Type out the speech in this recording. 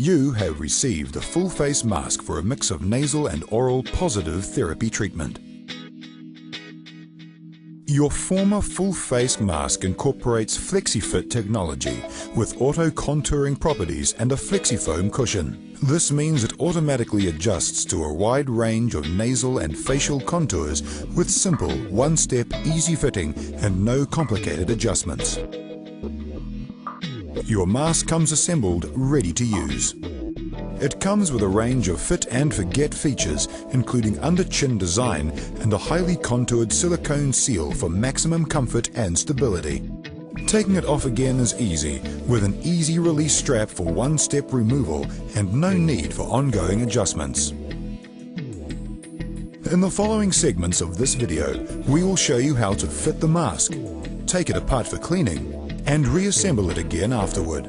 You have received a full face mask for a mix of nasal and oral positive therapy treatment. Your Forma Full Face Mask incorporates FlexFit technology with auto-contouring properties and a FlexiFoam cushion. This means it automatically adjusts to a wide range of nasal and facial contours with simple, one-step, easy fitting and no complicated adjustments. Your mask comes assembled, ready to use. It comes with a range of fit and forget features, including under-chin design and a highly contoured silicone seal for maximum comfort and stability. Taking it off again is easy, with an easy release strap for one-step removal and no need for ongoing adjustments. In the following segments of this video, we will show you how to fit the mask, take it apart for cleaning, and reassemble it again afterward.